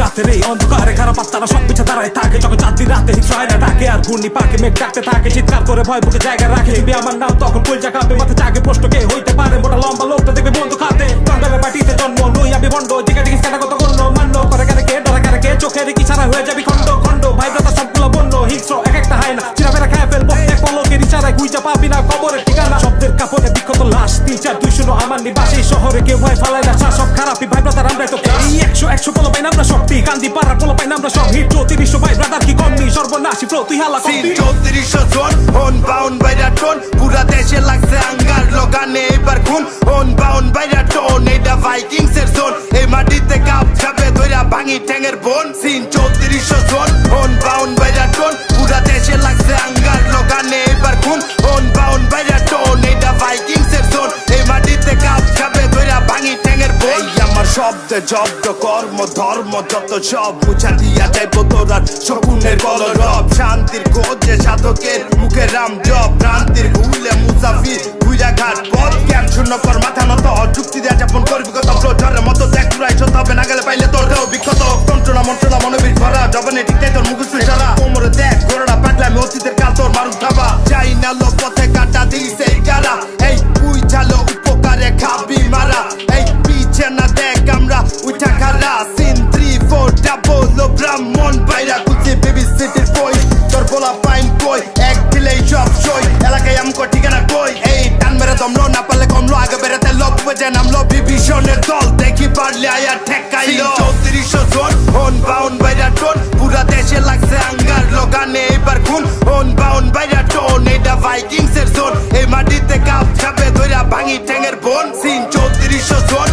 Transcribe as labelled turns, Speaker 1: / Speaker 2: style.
Speaker 1: রাতের এই অন্ধকারে খারাপ পাত্তারা সব পিছা দাঁড়ায় থাকে যখন চাঁদনি রাতে হিংসায় না ডাকে আর ঘূর্ণি পাকে মেঘ ডাকতে থাকে চিৎকার করে ভয় বুকে জায়গা রাখে দিবি আমার নাম তখন কলজা কাঁপে মাথা জাগে প্রশ্ন কে হইতে পারে মোটা লম্বা লোকটা দেখবে বন্ধু খাতে জঙ্গলের মাটিতে জন্ম নই আমি বন্ড জিজ্ঞাসা কেনা কত গণ্য মান্য করে কেন কে ডরা কেন কে চোখের কি ছাড়া হয়ে যাবি খন্ড খন্ড ভাইব্রতা সবগুলো বন্য হিংস্র এক একটা হয় না চিরাফেরা খায় ফেলবো এক পলকের ইশারায় গুইজা পাবি না কবরের ঠিকানা শব্দের কাপড়ে বিক্ষত লাশ 3-4-2-0 আমার নিবাসী শহরে কেউ ভয় ফেলায় না সব খারাপই ভাইব্রতার আমরাই তো এই 100 পোলো পাই আমরা শক্তি কান্দি পাড়ার পোলো পাই আমরা সব হিট 3400 ভাই ব্রাদার কি কমনি সর্বনাশী ফ্লো তুই হালা কমবি
Speaker 2: 3400 জোন অন বাউন্ড বাইরা টোন পুরা দেশে লাগছে আঙ্গার লোগানে এবার খুন অন বাউন্ড বাইরা টোন এটা ভাইকিংস এর জোন এই মাটিতে কাপ যাবে ধইরা ভাঙি ঠ্যাঙের বোন সিন 3400 জোন অন বাউন্ড বাইরা টোন পুরা দেশে লাগছে আঙ্গার লোগানে এবার খুন অন বাউন্ড বাইরা টোন এটা ভাইকিংস এর জোন এই মাটিতে কাপ যাবে ধইরা ভাঙি ঠ্যাঙের বোন আমার শব্দে জব্দ কর্ম ধর্ম যত সব মুছা দিয়া যাইব তোরার শকুনের কলরব শান্তির খোঁজে সাধকের মুখে রাম জপ ভ্রান্তির ভুলে মুসাফির ঘুরা ঘাট পথ জ্ঞান শূন্য কর মাথা নত যুক্তি দেয়া যাপন করবি কত ঝড়ের মতো দেখ পুরাই সত হবে না গেলে পাইলে তোর দেহ বিক্ষত যন্ত্রণা মন্ত্রণা মনোবীর ভরা জবানে ঠিকটাই তোর মুখস্থ সারা কোমরে দেখ ঘোড়া পাগলামি অতীতের কাল তোর মারুক থাবা যাই না লো পথে কাটা দিস এই গারা এই পুই ঝালো উপকারে খাবি মারা এই পিছে না দেখ আমরা উঠা খারা সিন 3-4 ডাবল ব্রাহ্মণ বাইরা কুচি বেবি সিটির বই তোর বলা পাইন কই এক দিলেই সব সই এলাকায় আমকো ঠিকানা কই এই টান মেরে দমলো না পারলে কমলো আগে বেরোতে লোক বুঝে নামলো বিভীষণের দল দেখি পারলে আয়া ঠেকাইলো 3400 জোন অন বাউন্ড বাইরা টোন পুরা দেশে লাগছে আঙ্গার লোগানে এবার খুন অন বাউন্ড বাইরা টোন এটা ভাইকিংস এর জোন এই মাটিতে কাপ যাবে ধইরা ভাঙি ঠ্যাঙের বোন সিন 3400 জোন